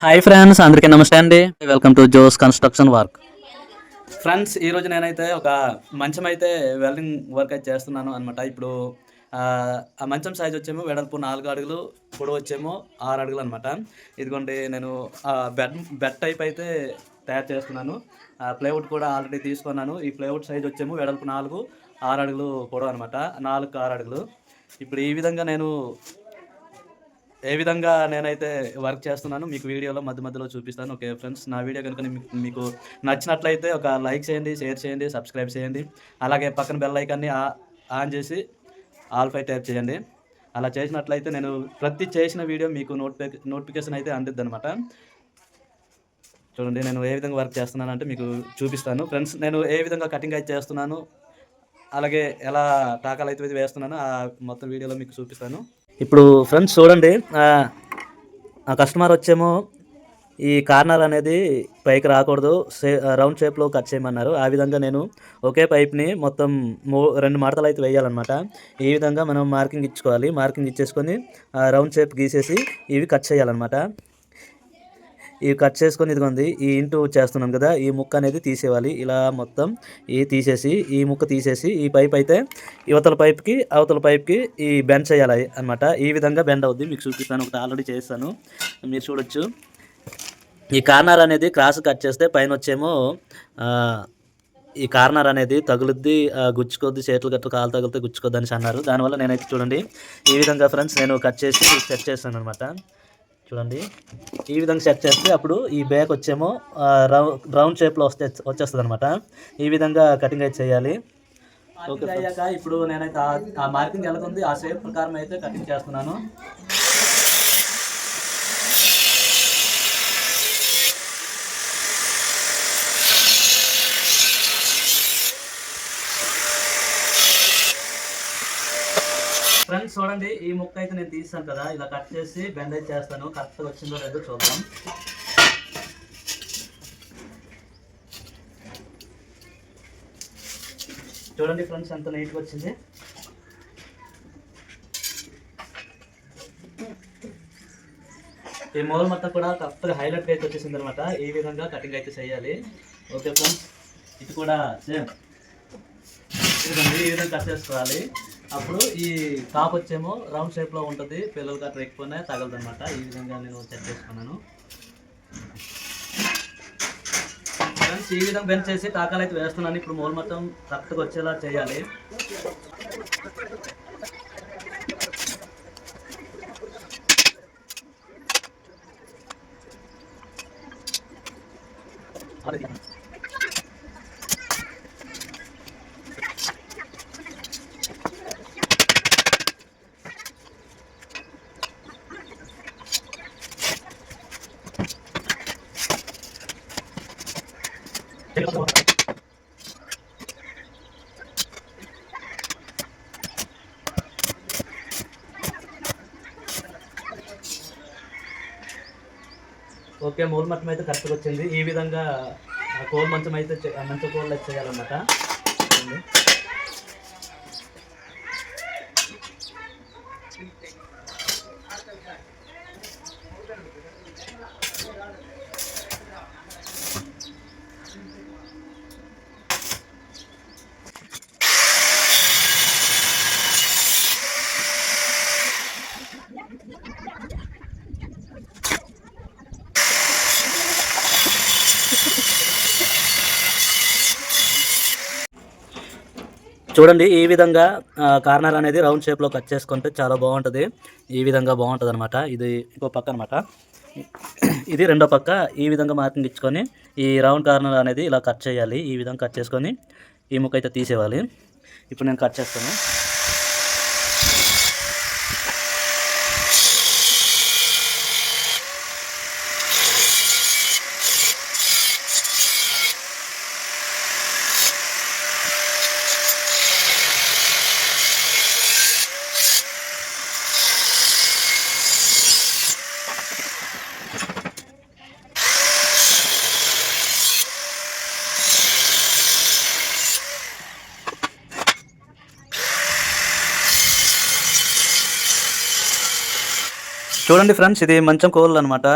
Hi friends, అందరికీ నమస్తే అండి. Welcome to Jose construction work. Friends, ఈరోజు నేనైతే ఒక మంచం అయితే వెల్డింగ్ వర్క్ అయితే చేస్తున్నాను అనమాట. ఇప్పుడు ఆ మంచం సైజ్ వచ్చేమో వెడల్పు 4 అడుగులు, పొడవు వచ్చేమో 6 అడుగులు అనమాట. ఇదిగోండి, నేను బెడ్ టైప్ అయితే తయారు చేస్తున్నాను. ప్లైవుడ్ కూడా ఆల్రెడీ తీసుకున్నాను. ఈ ప్లైవుడ్ సైజ్ వచ్చేమో వెడల్పు 4, 6 అడుగులు పొడవు అనమాట. 4, 6 అడుగులు. ఇప్పుడు ఈ విధంగా ఏ విధంగా నేనైతే వర్క్ చేస్తున్నానో మీకు వీడియోలో మధ్యలో చూపిస్తాను. ఓకే ఫ్రెండ్స్, నా వీడియో కనుక మీకు నచ్చినట్లయితే ఒక లైక్ చేయండి, షేర్ చేయండి, సబ్స్క్రైబ్ చేయండి. అలాగే పక్కన బెల్ ఐకాన్ని ఆన్ చేసి ఆల్ పై ట్యాప్ చేయండి. అలా చేసినట్లయితే నేను ప్రతి చేసిన వీడియో మీకు నోటిఫికేషన్ అయితే అందిద్దనమాట. చూడండి, నేను ఏ విధంగా వర్క్ చేస్తున్నానంటే మీకు చూపిస్తాను. ఫ్రెండ్స్, నేను ఏ విధంగా కటింగ్ అయితే చేస్తున్నాను, అలాగే ఎలా టాకాలు అయితే వేస్తున్నానో ఆ మొత్తం వీడియోలో మీకు చూపిస్తాను. ఇప్పుడు ఫ్రెండ్స్ చూడండి, ఆ కస్టమర్ వచ్చేమో ఈ కార్నర్ అనేది పైకి రాకూడదు, రౌండ్ షేప్లో కట్ చేయమన్నారు. ఆ విధంగా నేను ఒకే పైప్ని మొత్తం 2 మడతలు అయితే వేయాలన్నమాట. ఈ విధంగా మనం మార్కింగ్ ఇచ్చుకోవాలి. మార్కింగ్ ఇచ్చేసుకొని రౌండ్ షేప్ గీసేసి ఇవి కట్ చేయాలన్నమాట. ఇవి కట్ చేసుకొని ఇదిగోండి, ఈ ఇంటూ చేస్తున్నాం కదా, ఈ ముక్క అనేది తీసేయాలి. ఇలా మొత్తం ఈ ముక్క తీసేసి ఈ పైప్ అయితే అవతల పైప్కి ఈ బెండ్ చేయాలి అనమాట. ఈ విధంగా బెండ్ అవుద్ది. మీకు చూపిస్తాను, ఒకటి ఆల్రెడీ చేస్తాను, మీరు చూడొచ్చు. ఈ కార్నర్ అనేది క్రాస్ కట్ చేస్తే పైన వచ్చేమో ఈ కార్నర్ అనేది తగులుద్ది, గుచ్చుకోద్ది, చేతులు గట్టు కాలు తగిలితే గుచ్చుకోద్ది అనేసి అన్నారు. దానివల్ల నేనైతే చూడండి ఈ విధంగా ఫ్రెండ్స్ నేను కట్ చేసి సెట్ చేస్తాను అనమాట. చూడండి, ఈ విధంగా సెట్ చేస్తే అప్పుడు ఈ బ్యాక్ వచ్చేమో రౌండ్ షేప్లో వచ్చేస్తుంది అనమాట. ఈ విధంగా కటింగ్ అయితే చేయాలి. ఓకే అయ్యాక ఇప్పుడు నేనైతే ఆ మార్కింగ్ ఎలా ఉంది ఆ షేప్ ప్రకారం అయితే కటింగ్ చేస్తున్నాను. ఫ్రెండ్స్ చూడండి, ఈ ముక్క అయితే నేను తీసాను కదా, ఇలా కట్ చేసి బెండ్ అయితే చేస్తాను. కరెక్ట్గా వచ్చిందో లేదో చూద్దాం. చూడండి ఫ్రెండ్స్, ఎంత నీట్గా వచ్చింది. ఈ మూల మొత్తం కూడా కరెక్ట్గా హైలైట్ అయితే వచ్చేసింది అనమాట. ఈ విధంగా కటింగ్ అయితే చేయాలి. ఓకే ఫ్రెండ్స్, ఇది కూడా సేమ్ ఈ విధంగా కట్ చేసుకోవాలి. అప్పుడు ఈ టాప్ వచ్చేమో రౌండ్ షేప్లో ఉంటుంది, పిల్లలు గట్రా ఎక్కువనే తగలదు అనమాట. ఈ విధంగా నేను సెట్ చేసుకున్నాను. ఫ్రెండ్స్, ఈ విధంగా బెండ్ చేసి టాకాలు అయితే వేస్తున్నాను. ఇప్పుడు మూల మొత్తం కరెక్ట్గా వచ్చేలా చేయాలి. ఓకే, మూల మంచం అయితే కరెక్ట్గా వచ్చింది. ఈ విధంగా కోల్ మంచం అయితే మంచి కోళ్ళు అయితే చేయాలన్నమాట. చూడండి, ఈ విధంగా కార్నర్ అనేది రౌండ్ షేప్లో కట్ చేసుకుంటే చాలా బాగుంటుంది. ఈ విధంగా బాగుంటుంది అనమాట. ఇది ఇంకో పక్క అనమాట, ఇది రెండో పక్క. ఈ విధంగా మార్కింగ్ ఇచ్చుకొని ఈ రౌండ్ కార్నర్ అనేది ఇలా కట్ చేయాలి. ఈ విధంగా కట్ చేసుకొని ఈ ముక్క అయితే తీసేయాలి. ఇప్పుడు నేను కట్ చేస్తాను. చూడండి ఫ్రెండ్స్, ఇది మంచం కోళ్ళు అనమాట.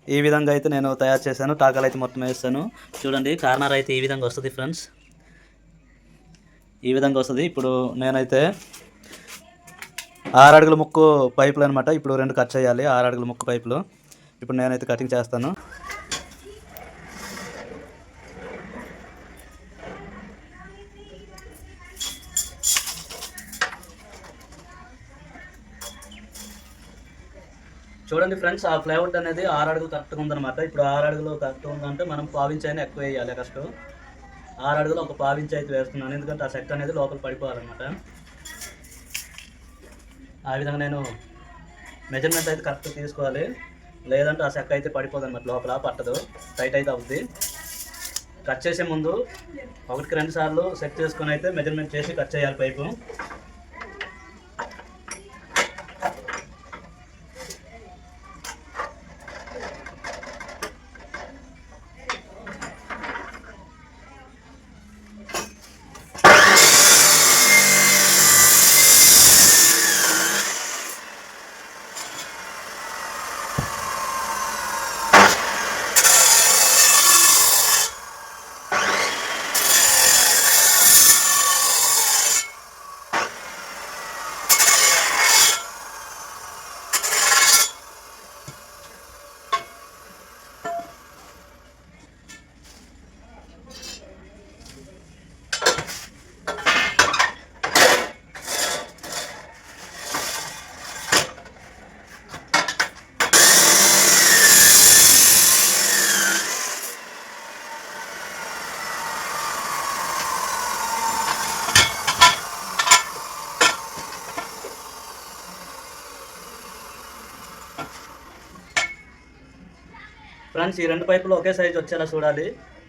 ఈ విధంగా అయితే నేను తయారు చేశాను. టాకాలు అయితే మొత్తం వేస్తాను. చూడండి కార్నర్ అయితే ఈ విధంగా వస్తుంది ఫ్రెండ్స్, ఈ విధంగా వస్తుంది. ఇప్పుడు నేనైతే 6 అడుగుల ముక్కు పైపులు అనమాట. ఇప్పుడు 2 కట్ చేయాలి 6 అడుగుల ముక్కు పైపులు. ఇప్పుడు నేనైతే కటింగ్ చేస్తాను. చూడండి ఫ్రెండ్స్, ఆ ప్లైవుడ్ అనేది 6 అడుగులు కరెక్ట్గా ఉందన్నమాట. ఇప్పుడు 6 అడుగులు కరెక్ట్ ఉందంటే మనం పావించి అయినా ఎక్కువ వేయాలి. ఫస్ట్ 6 అడుగులు ఒక పావించి అయితే వేస్తున్నాను, ఎందుకంటే ఆ సెట్ అనేది లోపల పడిపోవాలన్నమాట. ఆ విధంగా నేను మెజర్మెంట్ అయితే కరెక్ట్ తీసుకోవాలి, లేదంటే ఆ సెక్క అయితే పడిపోదు అనమాట, లోపల పట్టదు, టైట్ అయితే అవుద్ది. కట్ చేసే ముందు 1-2 సార్లు సెట్ చేసుకొని అయితే మెజర్మెంట్ చేసి కట్ చేయాలి పైపు. ఫ్రెండ్స్, ఈ 2 పైపులు ఒకే సైజు వచ్చేలా చూడాలి.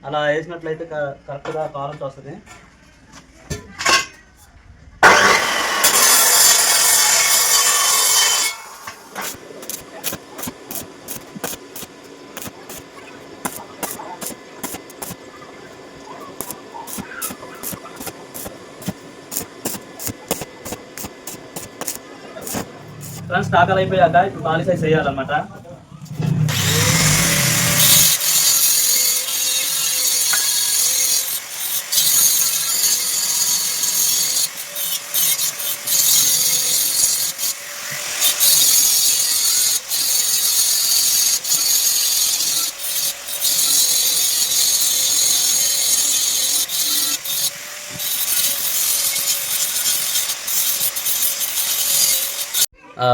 అలా వేసినట్లయితే కరెక్ట్గా కావాల్సి వస్తుంది. ఫ్రెండ్స్, టాకాలు అయిపోయాక ఇప్పుడు ఖాళీ సైజ్ వేయాలన్నమాట.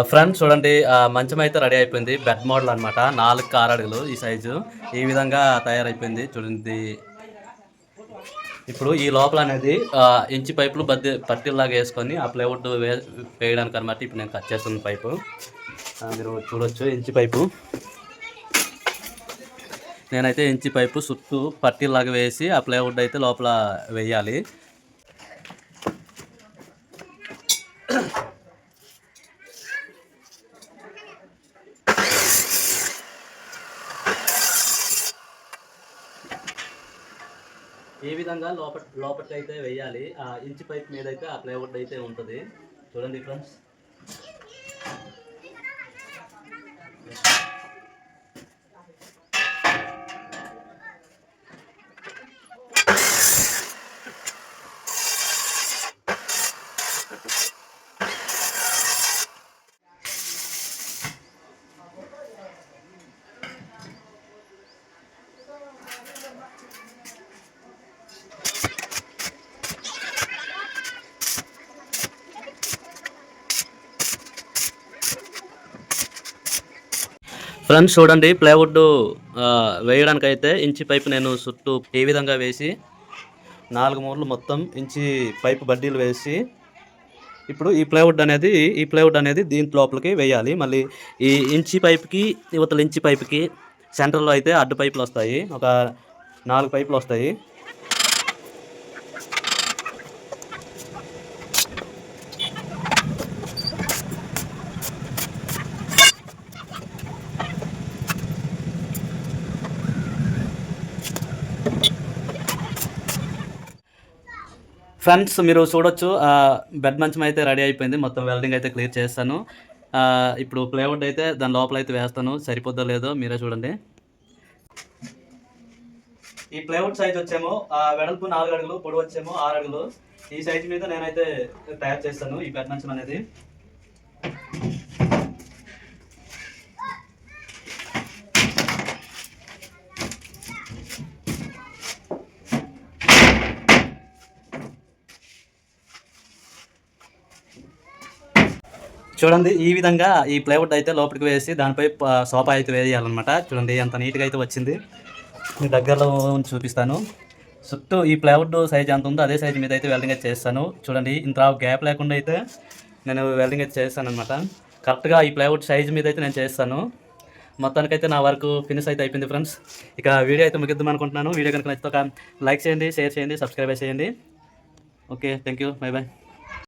ఫ్రెండ్స్ చూడండి, మంచం అయితే రెడీ అయిపోయింది. బెడ్ మోడల్ అనమాట, 4-6 అడుగులు ఈ సైజు. ఈ విధంగా తయారైపోయింది చూడండి. ఇప్పుడు ఈ లోపల అనేది ఇంచి పైపులు పట్టిల్లాగా వేసుకొని ఆ ప్లైవుడ్ వేయడానికి అనమాట. ఇప్పుడు నేను కట్ చేస్తున్న పైపు మీరు చూడొచ్చు. ఇంచి పైపు నేనైతే ఇంచి పైపు చుట్టూ పట్టిల్లాగా వేసి ఆ ప్లైవుడ్ అయితే లోపల వేయాలి. ఈ విధంగా లోపలికి అయితే వేయాలి. ఆ ఇంచి పైప్ మీద అయితే ఆ ప్లైవుడ్ అయితే ఉంటుంది. చూడండి ఫ్రెండ్స్, ఫ్రెండ్స్ చూడండి, ప్లైవుడ్ వేయడానికైతే ఇంచి పైపు నేను చుట్టూ ఈ విధంగా వేసి 4 మూలలు మొత్తం ఇంచి పైపు బడ్డీలు వేసి ఇప్పుడు ఈ ప్లైవుడ్ అనేది దీంట్ లోపలికి వేయాలి. మళ్ళీ ఈ ఇంచి పైపుకి ఇవతల ఇంచి పైపుకి సెంటర్లో అయితే అడ్డు పైపులు వస్తాయి, ఒక 4 పైపులు వస్తాయి. ఫ్రెండ్స్ మీరు చూడొచ్చు, బెడ్ మంచం అయితే రెడీ అయిపోయింది. మొత్తం వెల్డింగ్ అయితే క్లియర్ చేస్తాను. ఇప్పుడు ప్లైవుడ్ అయితే దాని లోపల అయితే వేస్తాను, సరిపోద్దో లేదో మీరే చూడండి. ఈ ప్లైవుడ్ సైజ్ వచ్చేమో వెడల్పు 4 అడుగులు, పొడవు వచ్చేమో 6 అడుగులు. ఈ సైజ్ మీద నేనైతే తయారు చేస్తాను ఈ బెడ్ మంచం అనేది. చూడండి, ఈ విధంగా ఈ ప్లైవుడ్ అయితే లోపలికి వేసి దానిపై సోఫా అయితే వేయాలన్నమాట. చూడండి ఎంత నీట్గా అయితే వచ్చింది. మీ దగ్గరలో చూపిస్తాను. చుట్టూ ఈ ప్లైవుడ్ సైజ్ ఎంత ఉందో అదే సైజ్ మీద అయితే వెల్డింగ్ అయితే చేస్తాను. చూడండి, ఇంత గ్యాప్ లేకుండా అయితే నేను వెల్డింగ్ అయితే చేస్తాను అనమాట. కరెక్ట్గా ఈ ప్లైవుడ్ సైజ్ మీద అయితే నేను చేస్తాను. మొత్తానికైతే నా వర్క్ ఫినిష్ అయితే అయిపోయింది ఫ్రెండ్స్. ఇక వీడియో అయితే ముగిద్దాం అనుకుంటున్నాను. వీడియో కనుక నచ్చితే ఒక లైక్ చేయండి, షేర్ చేయండి, సబ్స్క్రైబ్ చేయండి. Okay, thank you, bye bye.